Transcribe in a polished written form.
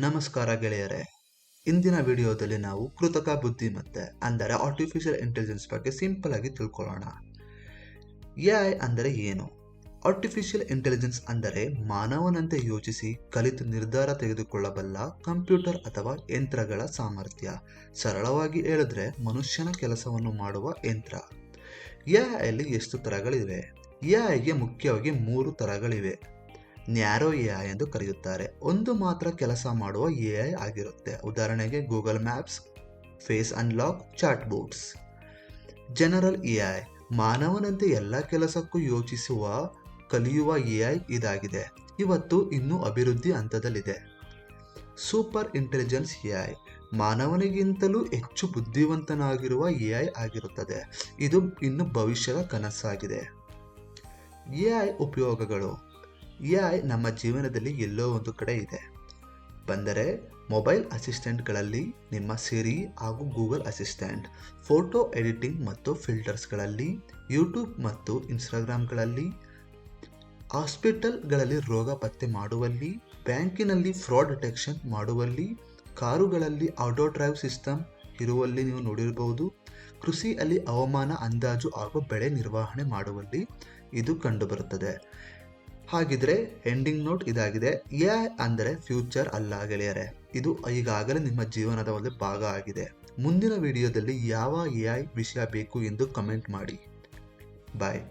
ನಮಸ್ಕಾರ ಗೆಳೆಯರೇ. ಇಂದಿನ ವಿಡಿಯೋದಲ್ಲಿ ನಾವು ಕೃತಕ ಬುದ್ಧಿಮತ್ತೆ ಅಂದರೆ ಆರ್ಟಿಫಿಷಿಯಲ್ ಇಂಟೆಲಿಜೆನ್ಸ್ ಬಗ್ಗೆ ಸಿಂಪಲ್ ಆಗಿ ತಿಳ್ಕೊಳ್ಳೋಣ. ಎಐ ಅಂದರೆ ಏನು? ಆರ್ಟಿಫಿಷಿಯಲ್ ಇಂಟೆಲಿಜೆನ್ಸ್ ಅಂದರೆ ಮಾನವನಂತೆ ಯೋಚಿಸಿ ಕಲಿತು ನಿರ್ಧಾರ ತೆಗೆದುಕೊಳ್ಳಬಲ್ಲ ಕಂಪ್ಯೂಟರ್ ಅಥವಾ ಯಂತ್ರಗಳ ಸಾಮರ್ಥ್ಯ. ಸರಳವಾಗಿ ಹೇಳಿದ್ರೆ ಮನುಷ್ಯನ ಕೆಲಸವನ್ನು ಮಾಡುವ ಯಂತ್ರ. ಎಐಯಲ್ಲಿ ಎಷ್ಟು ತರಗಳಿವೆ? ಎಐಗೆ ಮುಖ್ಯವಾಗಿ 3 ತರಗಳಿವೆ. ನ್ಯಾರೋ ಎಐ ಎಂದು ಕರೆಯುತ್ತಾರೆ. ಒಂದು ಮಾತ್ರ ಕೆಲಸ ಮಾಡುವ ಎಐ ಆಗಿರುತ್ತೆ. ಉದಾಹರಣೆಗೆ Google maps, face unlock, chat bots. General AI ಮಾನವನಂತೆ ಎಲ್ಲ ಕೆಲಸಕ್ಕೂ ಯೋಚಿಸುವ ಕಲಿಯುವ ಎಐ ಇದಾಗಿದೆ. ಇವತ್ತು ಇನ್ನೂ ಅಭಿವೃದ್ಧಿ ಹಂತದಲ್ಲಿದೆ. ಸೂಪರ್ ಇಂಟೆಲಿಜೆನ್ಸ್ ಎಐ ಮಾನವನಿಗಿಂತಲೂ ಹೆಚ್ಚು ಬುದ್ಧಿವಂತನಾಗಿರುವ ಎಐ ಆಗಿರುತ್ತದೆ. ಇದು ಇನ್ನು ಭವಿಷ್ಯದ ಕನಸಾಗಿದೆ. ಎಐ ಉಪಯೋಗಗಳು. ಎಐ ನಮ್ಮ ಜೀವನದಲ್ಲಿ ಎಲ್ಲೋ ಒಂದು ಕಡೆ ಇದೆ. ಬಂದರೆ ಮೊಬೈಲ್ ಅಸಿಸ್ಟೆಂಟ್ಗಳಲ್ಲಿ ನಿಮ್ಮ ಸಿರಿ ಹಾಗೂ ಗೂಗಲ್ ಅಸಿಸ್ಟೆಂಟ್, ಫೋಟೋ ಎಡಿಟಿಂಗ್ ಮತ್ತು ಫಿಲ್ಟರ್ಸ್ಗಳಲ್ಲಿ, ಯೂಟ್ಯೂಬ್ ಮತ್ತು ಇನ್ಸ್ಟಾಗ್ರಾಮ್ಗಳಲ್ಲಿ, ಹಾಸ್ಪಿಟಲ್ಗಳಲ್ಲಿ ರೋಗ ಪತ್ತೆ ಮಾಡುವಲ್ಲಿ, ಬ್ಯಾಂಕಿನಲ್ಲಿ ಫ್ರಾಡ್ ಡಿಟೆಕ್ಷನ್ ಮಾಡುವಲ್ಲಿ, ಕಾರುಗಳಲ್ಲಿ ಆಟೋ ಡ್ರೈವ್ ಸಿಸ್ಟಮ್ ಇರುವಲ್ಲಿ ನೀವು ನೋಡಿರಬಹುದು. ಕೃಷಿಯಲ್ಲಿ ಹವಾಮಾನ ಅಂದಾಜು ಹಾಗೂ ಬೆಳೆ ನಿರ್ವಹಣೆ ಮಾಡುವಲ್ಲಿ ಇದು ಕಂಡುಬರುತ್ತದೆ. ಹಾಗಿದ್ರೆ ಎಂಡಿಂಗ್ ನೋಟ್ ಇದಾಗಿದೆ. ಎಐ ಅಂದರೆ ಫ್ಯೂಚರ್ ಅಲ್ಲ ಗೆಳೆಯರೆ, ಇದು ಈಗಾಗಲೇ ನಿಮ್ಮ ಜೀವನದ ಒಂದು ಭಾಗ ಆಗಿದೆ. ಮುಂದಿನ ವಿಡಿಯೋದಲ್ಲಿ ಯಾವ ಎಐ ವಿಷಯ ಬೇಕು ಎಂದು ಕಮೆಂಟ್ ಮಾಡಿ. ಬಾಯ್.